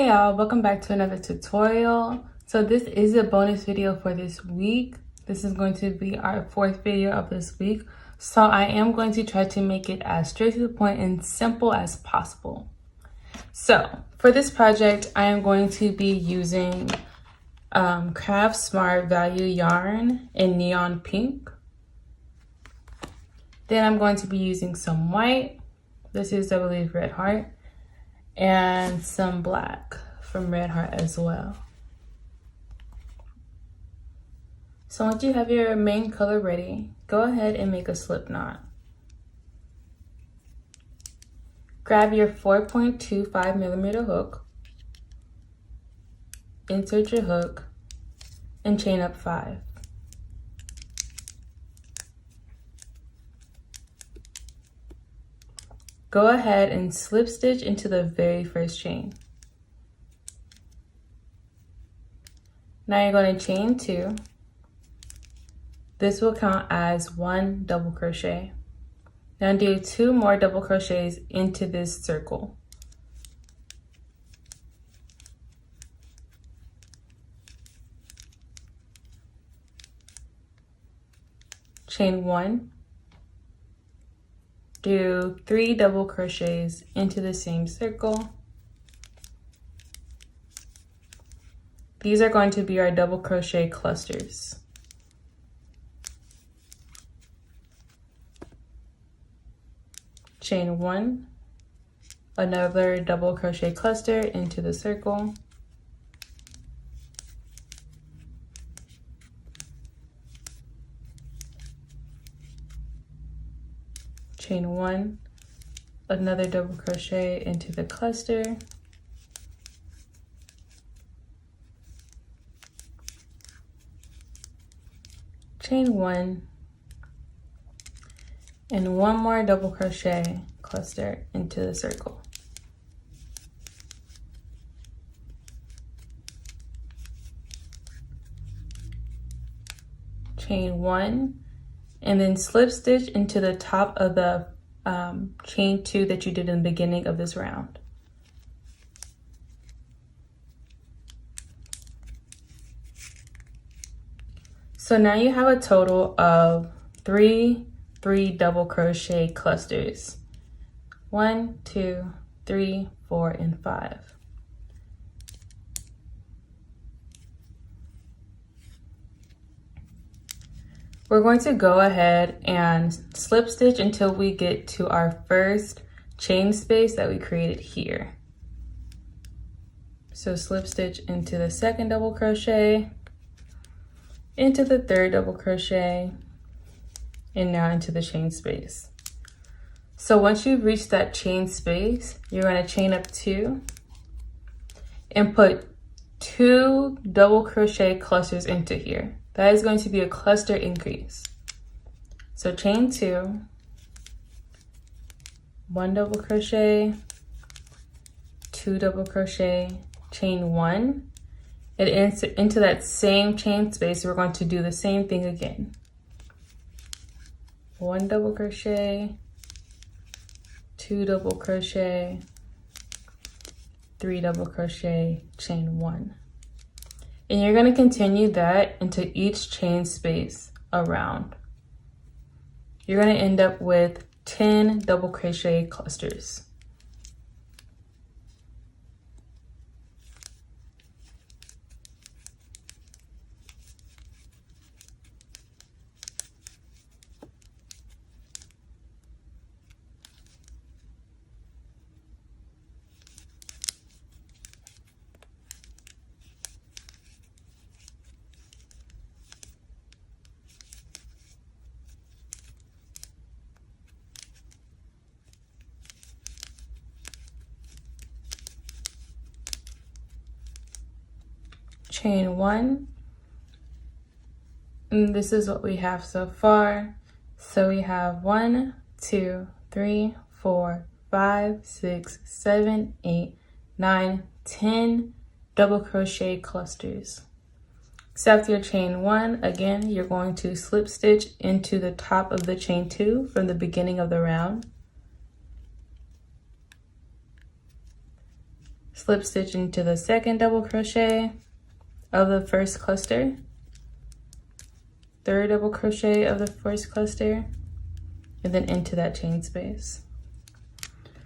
y'all, welcome back to another tutorial. So this is a bonus video for this week. This is going to be our fourth video of this week. So I am going to try to make it as straight to the point and simple as possible. So for this project, I am going to be using Craft Smart Value yarn in neon pink. Then I'm going to be using some white. This is, I believe, Red Heart. And some black from Red Heart as well. So once you have your main color ready, go ahead and make a slip knot. Grab your 4.25 millimeter hook, insert your hook, and chain up 5. Go ahead and slip stitch into the very first chain. Now you're going to chain 2. This will count as 1 double crochet. Now do 2 more double crochets into this circle. Chain 1. Do 3 double crochets into the same circle. These are going to be our double crochet clusters. Chain 1, another double crochet cluster into the circle. Chain 1, another double crochet into the cluster. Chain 1, and 1 more double crochet cluster into the circle. Chain 1, and then slip stitch into the top of the chain 2 that you did in the beginning of this round. So now you have a total of 3 double crochet clusters. 1, 2, 3, 4, and 5. We're going to go ahead and slip stitch until we get to our first chain space that we created here. So slip stitch into the second double crochet, into the third double crochet, and now into the chain space. So once you've reached that chain space, you're going to chain up 2 and put 2 double crochet clusters into here. That is going to be a cluster increase. So chain 2, 1 double crochet, 2 double crochet, chain 1, and into that same chain space, we're going to do the same thing again. 1 double crochet, 2 double crochet, 3 double crochet, chain 1. And you're going to continue that into each chain space around. You're going to end up with 10 double crochet clusters. Chain 1, and this is what we have so far. So we have 1, 2, 3, 4, 5, 6, 7, 8, 9, 10 double crochet clusters. So after your chain 1, again, you're going to slip stitch into the top of the chain 2 from the beginning of the round. slip stitch into the second double crochet of the first cluster, third double crochet of the first cluster, and then into that chain space.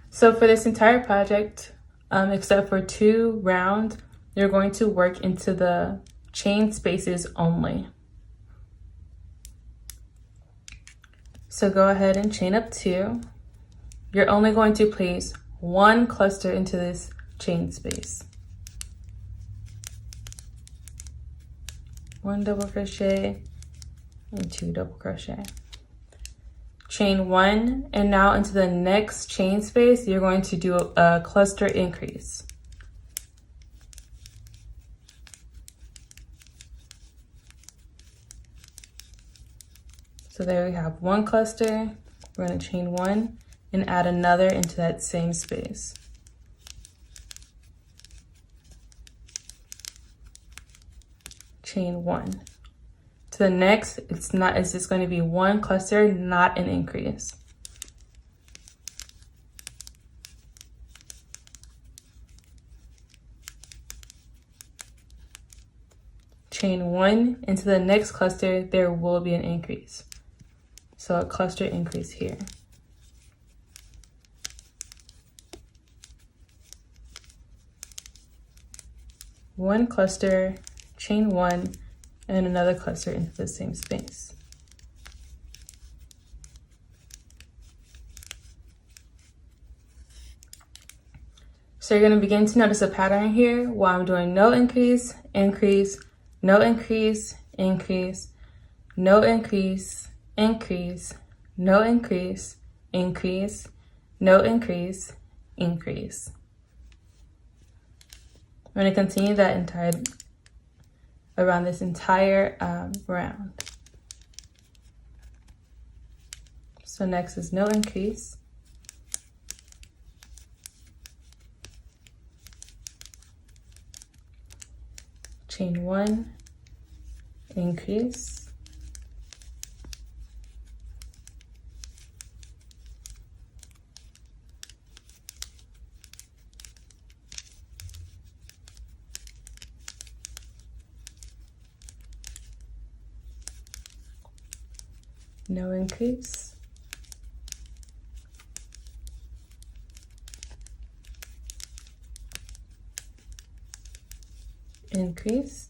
So for this entire project, except for 2 rounds, you're going to work into the chain spaces only. So go ahead and chain up 2. You're only going to place 1 cluster into this chain space. 1 double crochet and 2 double crochet. Chain 1, and now into the next chain space, you're going to do a cluster increase. So there we have 1 cluster. We're going to chain 1 and add another into that same space. Chain 1. To the next, it's just going to be 1 cluster, not an increase. Chain 1 into the next cluster, there will be an increase. So a cluster increase here. One cluster, chain 1, and another cluster into the same space. So you're going to begin to notice a pattern here while I'm doing no increase, increase, no increase, increase, no increase, increase, no increase, increase, no increase, increase. I'm going to continue that around this entire round. So next is no increase. Chain 1, increase. No increase. Increase.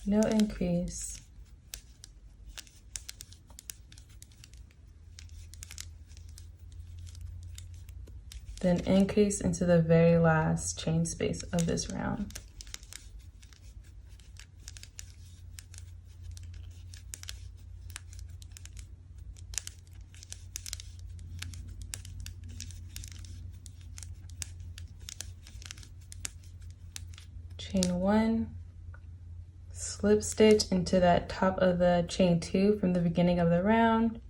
No increase. Then increase into the very last chain space of this round. Chain 1, slip stitch into that top of the chain 2 from the beginning of the round,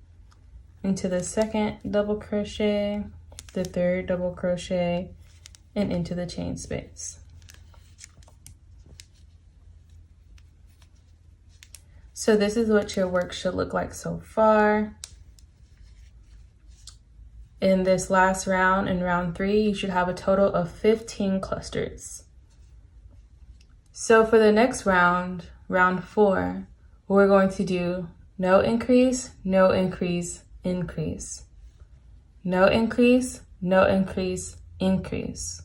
into the second double crochet, the third double crochet, and into the chain space. So this is what your work should look like so far. In this last round, in round 3, you should have a total of 15 clusters. So for the next round, round 4, we're going to do no increase, no increase, increase. No increase, no increase, increase.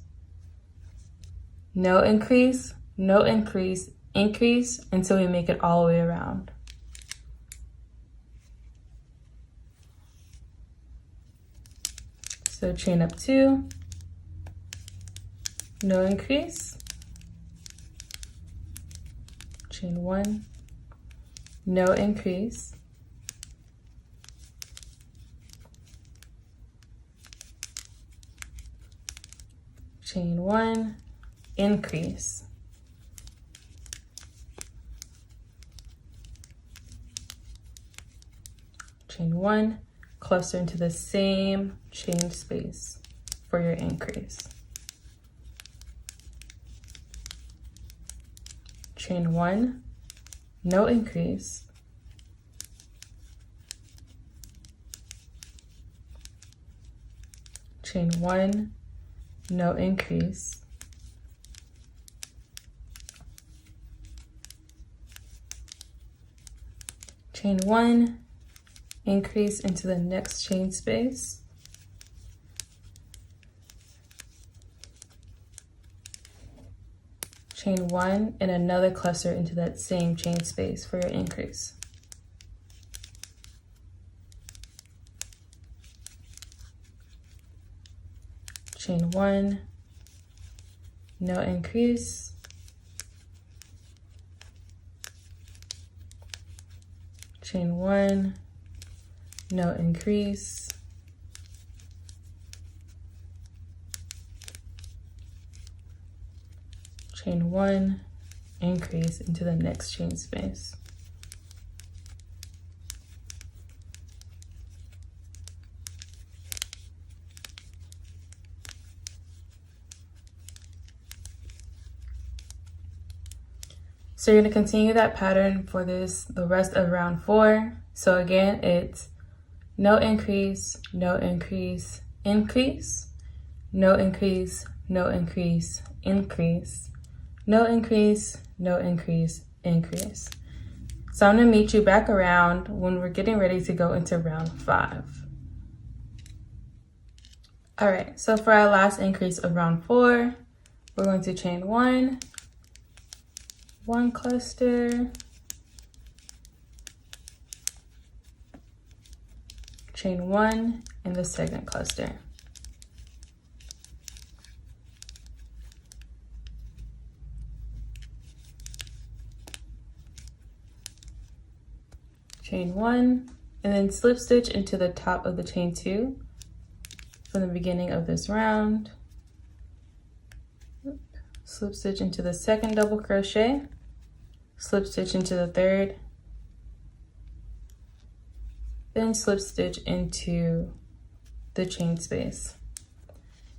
No increase, no increase, increase until we make it all the way around. So chain up 2, no increase, chain 1, no increase, chain 1, increase, chain 1, cluster into the same chain space for your increase. chain 1, no increase, chain 1, no increase, chain 1, increase into the next chain space, chain 1 and another cluster into that same chain space for your increase. Chain 1, no increase, chain 1, no increase, chain 1, increase into the next chain space. So you're going to continue that pattern for the rest of round 4. So again, it's no increase, no increase, increase, no increase, no increase, increase, no increase, no increase, increase. So I'm going to meet you back around when we're getting ready to go into round 5. All right, so for our last increase of round 4, we're going to chain 1, 1 cluster, chain 1 in the second cluster, chain 1, and then slip stitch into the top of the chain 2 from the beginning of this round. Slip stitch into the second double crochet, slip stitch into the third, then slip stitch into the chain space.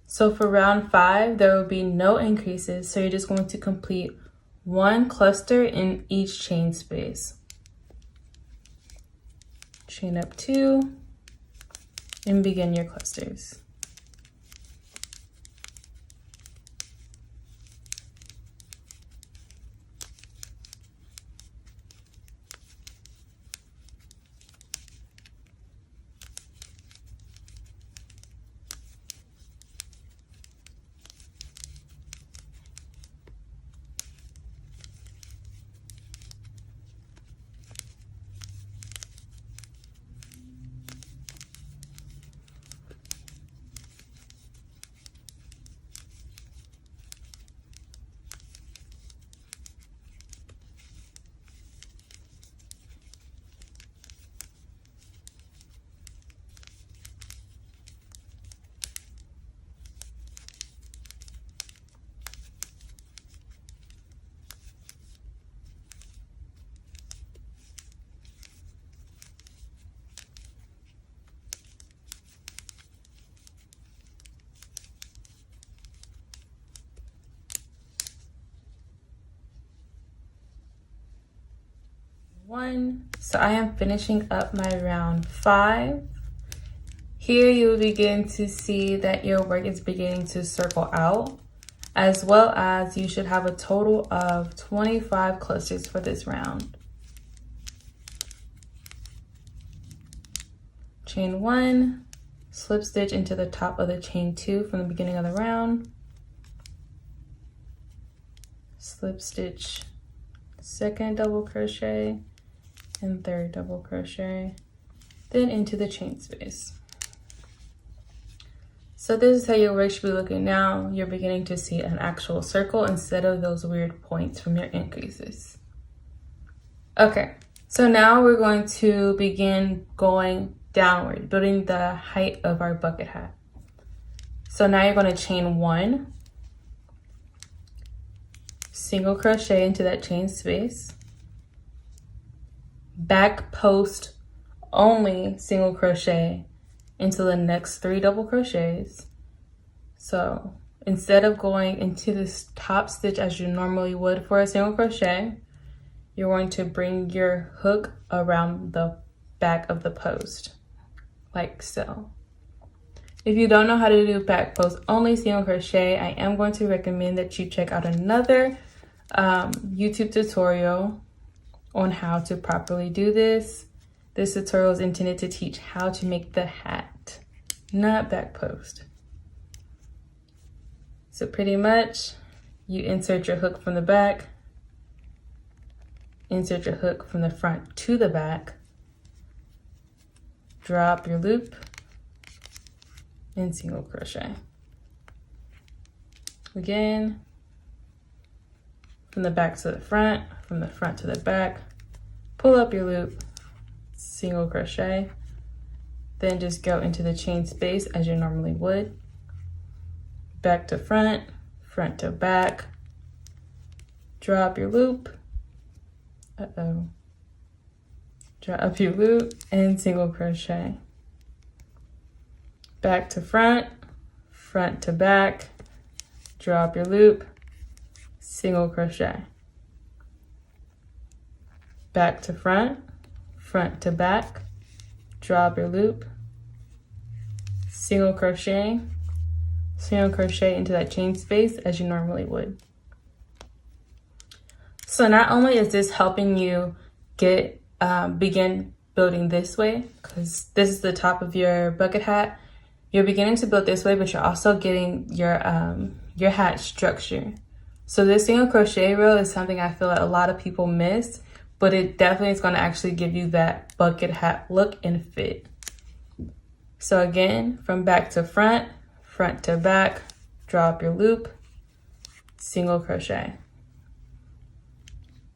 So for round 5, there will be no increases, so you're just going to complete 1 cluster in each chain space. Chain up 2 and begin your clusters. So I am finishing up my round 5. Here you will begin to see that your work is beginning to circle out, as well as you should have a total of 25 clusters for this round. Chain 1, slip stitch into the top of the chain 2 from the beginning of the round, slip stitch, second double crochet, and third double crochet, then into the chain space. So this is how your work should be looking now. You're beginning to see an actual circle instead of those weird points from your increases. Okay, so now we're going to begin going downward, building the height of our bucket hat. So now you're going to chain 1, single crochet into that chain space, back post only single crochet into the next 3 double crochets. So instead of going into this top stitch as you normally would for a single crochet, you're going to bring your hook around the back of the post, like so. If you don't know how to do back post only single crochet, I am going to recommend that you check out another YouTube tutorial on how to properly do this. This tutorial is intended to teach how to make the hat, not back post. So pretty much you insert your hook from the back, insert your hook from the front to the back, drop your loop, and single crochet. Again, from the back to the front, from the front to the back, pull up your loop, single crochet, then just go into the chain space as you normally would. Back to front, front to back, drop your loop, drop your loop, and single crochet. Back to front, front to back, drop your loop, single crochet. Back to front, front to back, drop your loop, single crochet into that chain space as you normally would. So not only is this helping you get begin building this way, because this is the top of your bucket hat, you're beginning to build this way, but you're also getting your hat structure. So this single crochet row is something I feel like a lot of people miss, but it definitely is going to actually give you that bucket hat look and fit. So again, from back to front, front to back, drop your loop, single crochet.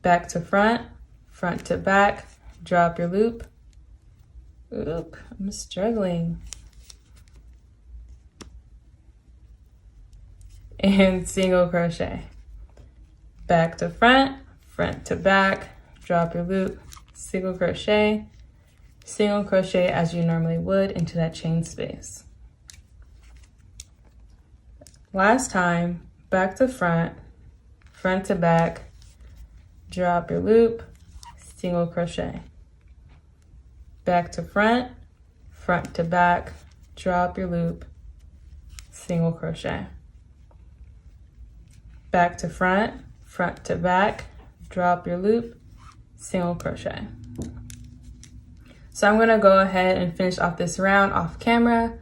Back to front, front to back, drop your loop. Oop, I'm struggling. And single crochet. Back to front, front to back, drop your loop, single crochet as you normally would into that chain space. Last time, back to front, front to back, drop your loop, single crochet. Back to front, front to back, drop your loop, single crochet. Back to front, front to back, drop your loop, single crochet. So I'm gonna go ahead and finish off this round off camera.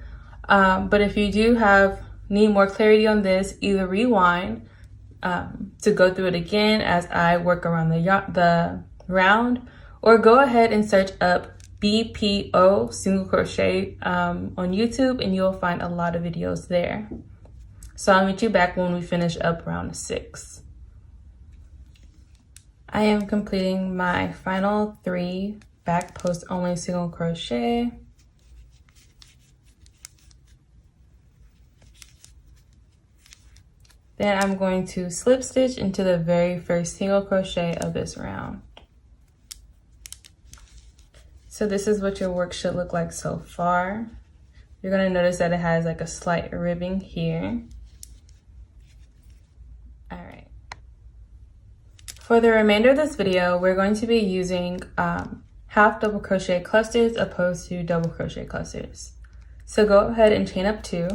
But if you do need more clarity on this, either rewind to go through it again as I work around the round, or go ahead and search up BPO single crochet on YouTube, and you'll find a lot of videos there. So I'll meet you back when we finish up round 6. I am completing my final 3 back post only single crochet. Then I'm going to slip stitch into the very first single crochet of this round. So this is what your work should look like so far. You're gonna notice that it has like a slight ribbing here. All right. For the remainder of this video, we're going to be using half double crochet clusters opposed to double crochet clusters. So go ahead and chain up 2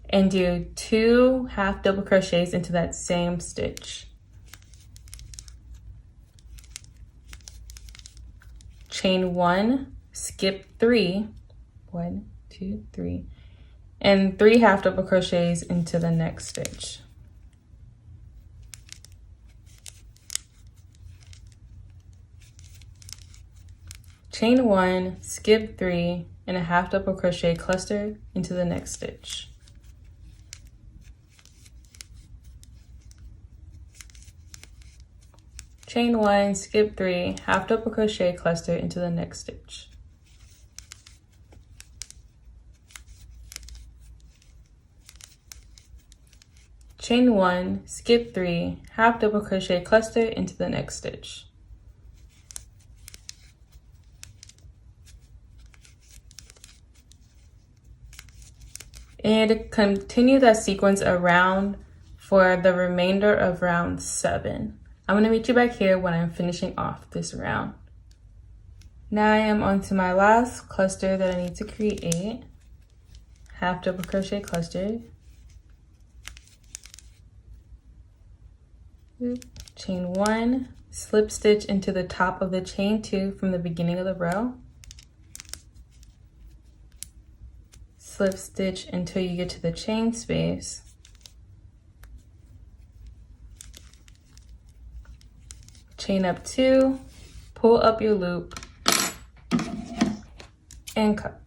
and do 2 half double crochets into that same stitch. Chain 1, skip 3, 1, 2, 3, and 3 half double crochets into the next stitch. Chain 1, skip 3, and a half double crochet cluster into the next stitch. Chain 1, skip 3, half double crochet cluster into the next stitch. Chain 1, skip 3, half double crochet cluster into the next stitch. And continue that sequence around for the remainder of round 7. I'm going to meet you back here when I'm finishing off this round. Now I am on to my last cluster that I need to create. Half double crochet cluster. Chain 1, slip stitch into the top of the chain 2 from the beginning of the row. Slip stitch until you get to the chain space. Chain up 2, pull up your loop, and cut.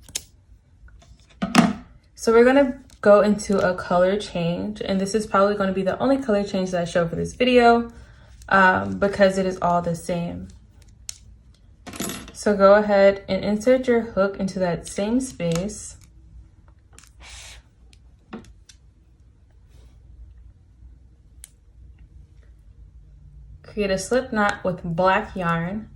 So we're gonna go into a color change, and this is probably gonna be the only color change that I show for this video because it is all the same. So go ahead and insert your hook into that same space. Create a slip knot with black yarn.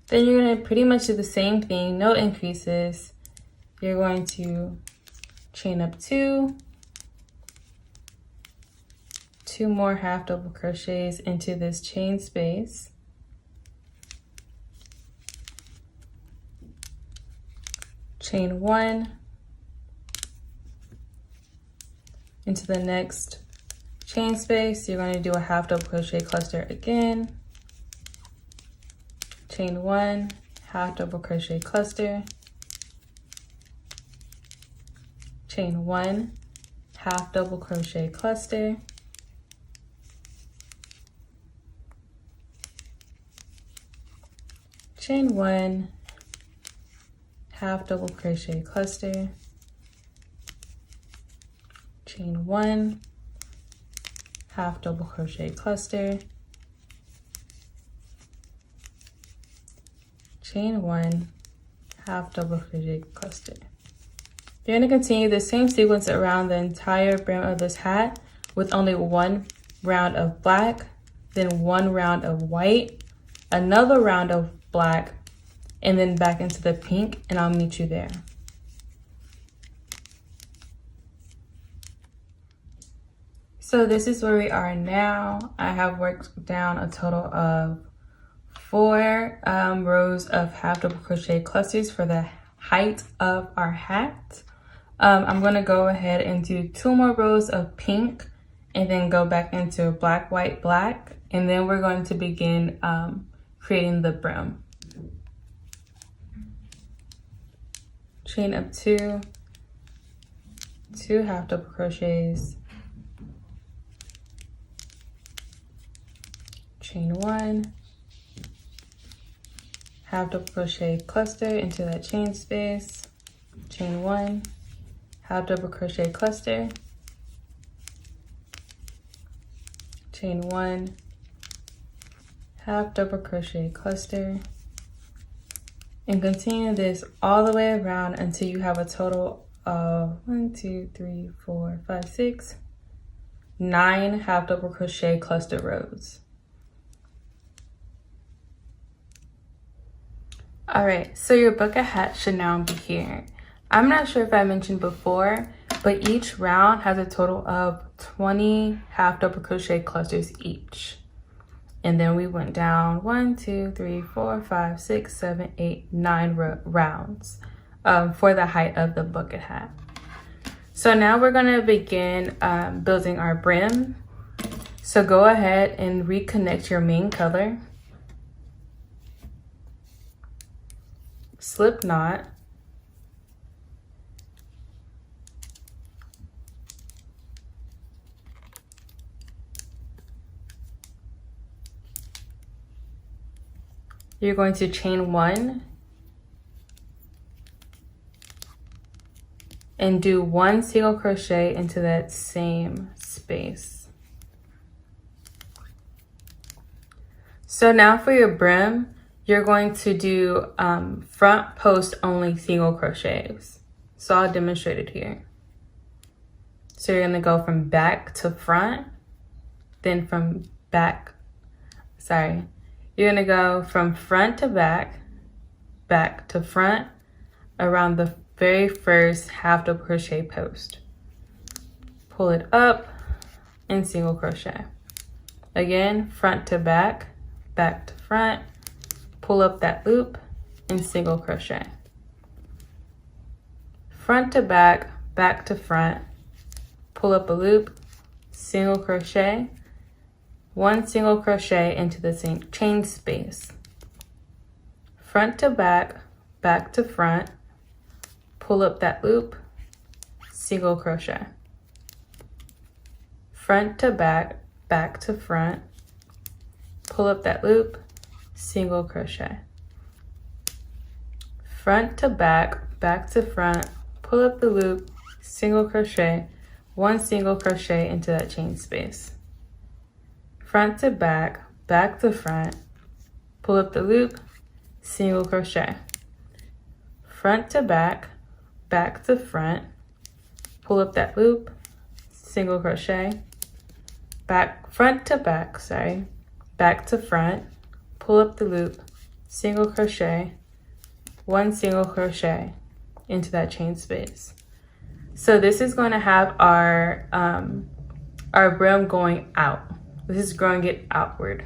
Then you're going to pretty much do the same thing, no increases. You're going to chain up 2, 2 more half double crochets into this chain space. Chain 1 into the next chain space. You're going to do a half double crochet cluster again. Chain 1, half double crochet cluster. Chain 1, half double crochet cluster. Chain 1, half double crochet cluster. Chain 1, half double crochet cluster. Chain 1, half double crochet cluster. You're going to continue the same sequence around the entire brim of this hat with only 1 round of black, then 1 round of white, another round of black, and then back into the pink, and I'll meet you there. So this is where we are now. I have worked down a total of 4 rows of half double crochet clusters for the height of our hat. I'm going to go ahead and do 2 more rows of pink and then go back into black, white, black, and then we're going to begin creating the brim. Chain up 2, 2 half double crochets, chain 1, half double crochet cluster into that chain space, chain 1, half double crochet cluster, chain 1, half double crochet cluster, and continue this all the way around until you have a total of 1, 2, 3, 4, 5, 6, 9 half double crochet cluster rows. All right, so your bucket hat should now be here. I'm not sure if I mentioned before, but each round has a total of 20 half double crochet clusters each. And then we went down 1, 2, 3, 4, 5, 6, 7, 8, 9 rounds for the height of the bucket hat. So now we're gonna begin building our brim. So go ahead and reconnect your main color. Slip knot. You're going to chain 1 and do 1 single crochet into that same space. So now for your brim, you're going to do front post only single crochets. So I'll demonstrate it here. So you're gonna go from back to front, then from you're gonna go from front to back, back to front, around the very first half double crochet post. Pull it up and single crochet. Again, front to back, back to front, pull up that loop and single crochet. Front to back, back to front, pull up a loop, single crochet, one single crochet into the same chain space. Front to back, back to front, pull up that loop, single crochet. Front to back, back to front, pull up that loop, single crochet. Front to back, back to front, pull up the loop, single crochet, one single crochet into that chain space. Front to back, back to front, pull up the loop, single crochet. Front to back, back to front, pull up that loop, single crochet. Front to back, back to front, pull up the loop, single crochet, one single crochet into that chain space. So this is going to have our brim going out. This is growing it outward.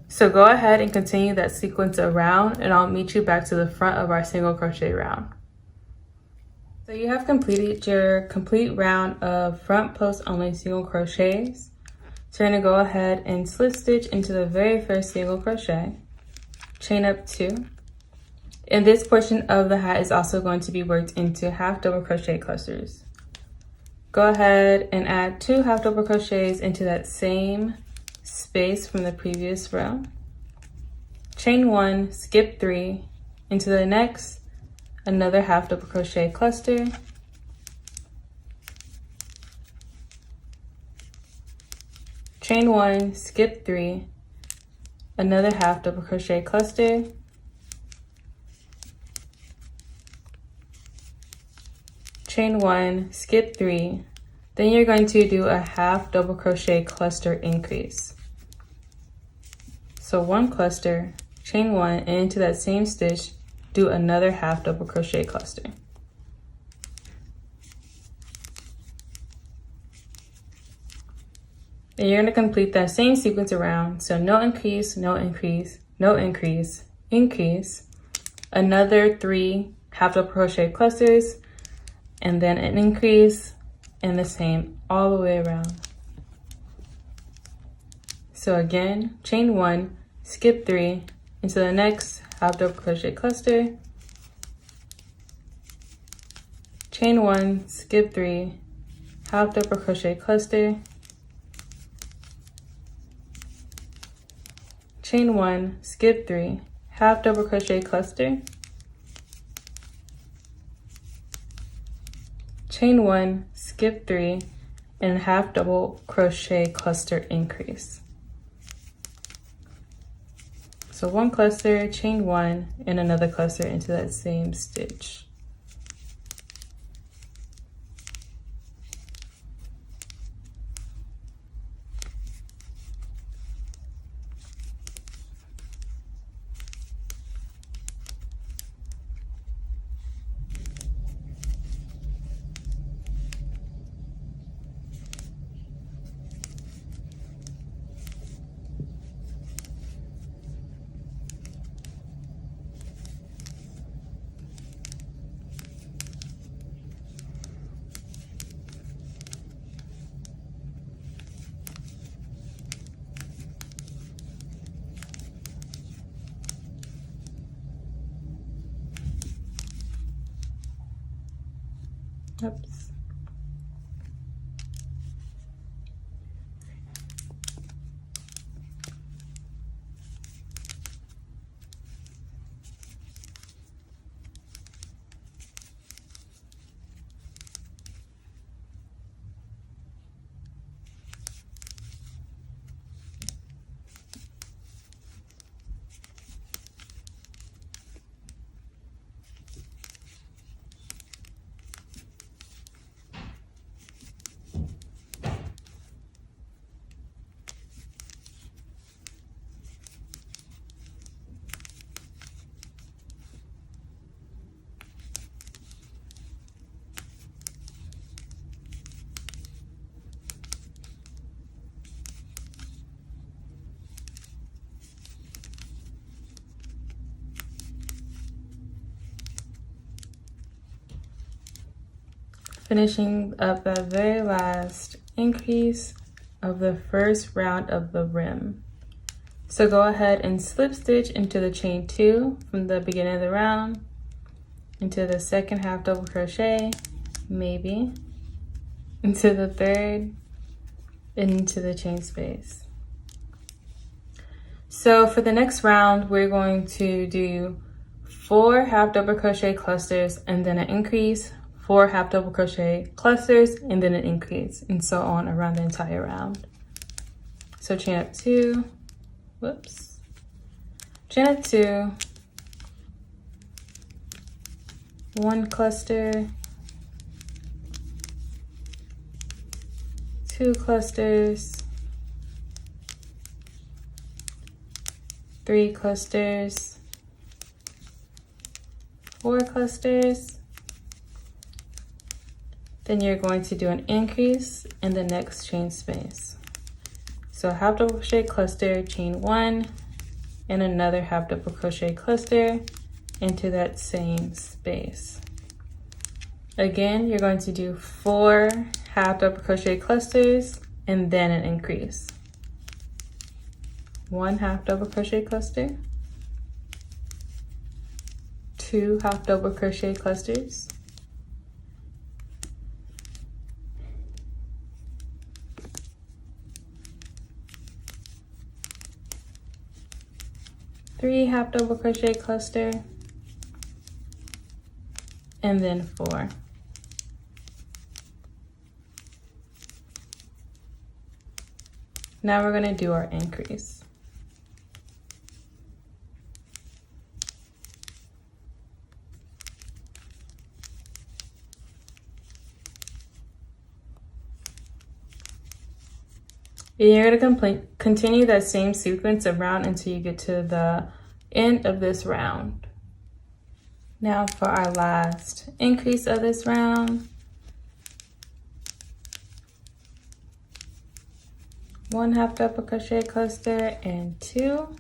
So go ahead and continue that sequence around, and I'll meet you back to the front of our single crochet round. So you have completed your complete round of front post only single crochets. So you're going to go ahead and slip stitch into the very first single crochet, chain up 2. And this portion of the hat is also going to be worked into half double crochet clusters. Go ahead and add 2 half double crochets into that same space from the previous row. Chain 1, skip 3, into the next, another half double crochet cluster. Chain 1, skip 3, another half double crochet cluster. Chain 1, skip 3, then you're going to do a half double crochet cluster increase. So 1 cluster, chain 1, and into that same stitch, do another half double crochet cluster. And you're going to complete that same sequence around. So no increase, no increase, no increase, increase, another 3 half double crochet clusters, and then an increase, and the same all the way around. So again, chain 1, skip 3, into the next half double crochet cluster, chain 1, skip 3, half double crochet cluster, chain 1, skip 3, half double crochet cluster, chain 1, skip 3, and half double crochet cluster increase. So 1 cluster, chain 1, and another cluster into that same stitch. Oops. finishing up that very last increase of the first round of the rim. So go ahead and slip stitch into the chain 2 from the beginning of the round, into the second half double crochet, maybe, into the third, and into the chain space. So for the next round, we're going to do 4 half double crochet clusters and then an increase, 4 half double crochet clusters and then an increase, and so on around the entire round. So chain up 2, whoops, chain up 2, 1 cluster, 2 clusters, 3 clusters, 4 clusters. Then you're going to do an increase in the next chain space. So half double crochet cluster, chain 1, and another half double crochet cluster into that same space. Again, you're going to do 4 half double crochet clusters and then an increase. 1 half double crochet cluster, 2 half double crochet clusters, 3 half double crochet cluster, and then 4. Now we're going to do our increase. And you're going to continue that same sequence around until you get to the end of this round. Now for our last increase of this round. 1 half double crochet cluster and 2.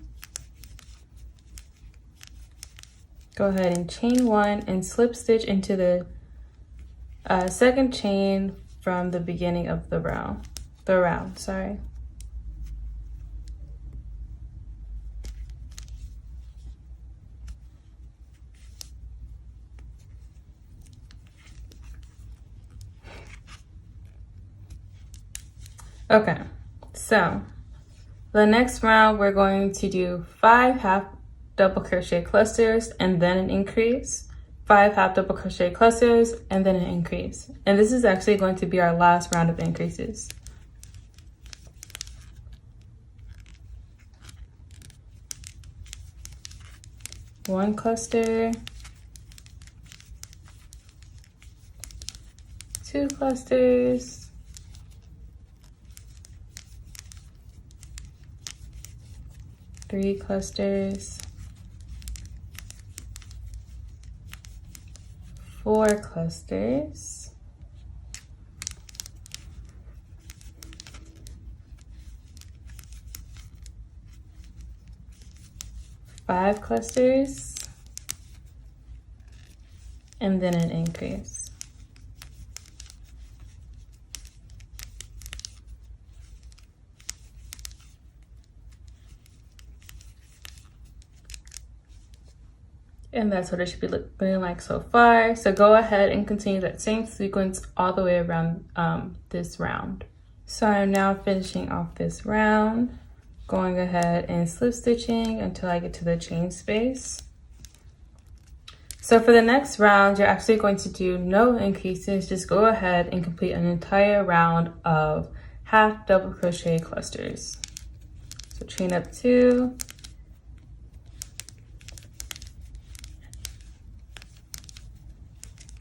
Go ahead and chain 1 and slip stitch into the second chain from the beginning of the round. Sorry. Okay, so the next round we're going to do 5 half double crochet clusters and then an increase, 5 half double crochet clusters and then an increase. And this is actually going to be our last round of increases. One cluster, 2 clusters, 3 clusters, 4 clusters, 5 clusters, and then an increase. And that's what it should be looking like so far. So go ahead and continue that same sequence all the way around this round. So I'm now finishing off this round, going ahead and slip stitching until I get to the chain space. So for the next round, you're actually going to do no increases. Just go ahead and complete an entire round of half double crochet clusters. So chain up 2,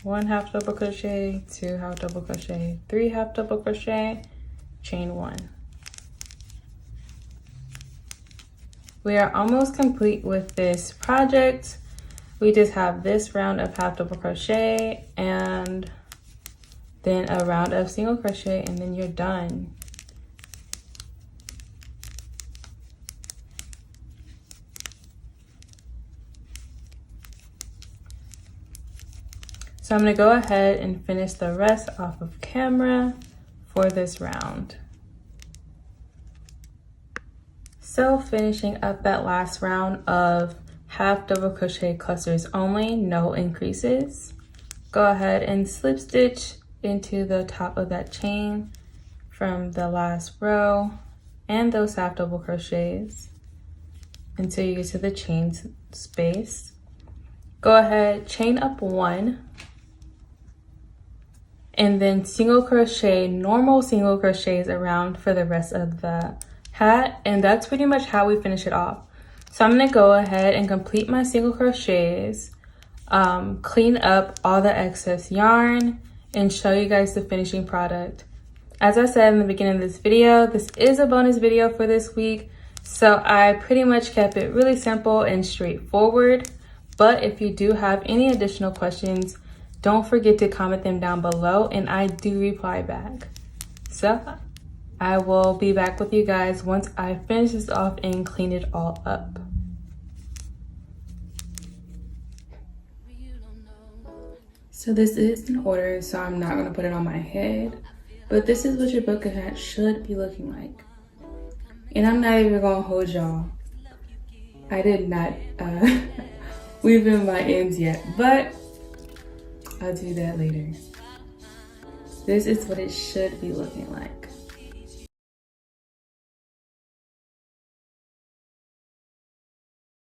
one half double crochet, 2 half double crochet, 3 half double crochet, chain 1. We are almost complete with this project. We just have this round of half double crochet and then a round of single crochet, and then you're done. So I'm gonna go ahead and finish the rest off of camera for this round. So finishing up that last round of half double crochet clusters only, no increases. Go ahead and slip stitch into the top of that chain from the last row and those half double crochets until you get to the chain space. Go ahead, chain up 1 and then single crochet, normal single crochets around for the rest of the hat, and that's pretty much how we finish it off. So I'm gonna go ahead and complete my single crochets, clean up all the excess yarn, and show you guys the finishing product. As I said in the beginning of this video, this is a bonus video for this week, so I pretty much kept it really simple and straightforward. But if you do have any additional questions, don't forget to comment them down below and I do reply back. So I will be back with you guys once I finish this off and clean it all up. So this is in order, so I'm not gonna put it on my head, but this is what your bucket hat should be looking like. And I'm not even gonna hold y'all. I did not weave in my ends yet, but I'll do that later. This is what it should be looking like.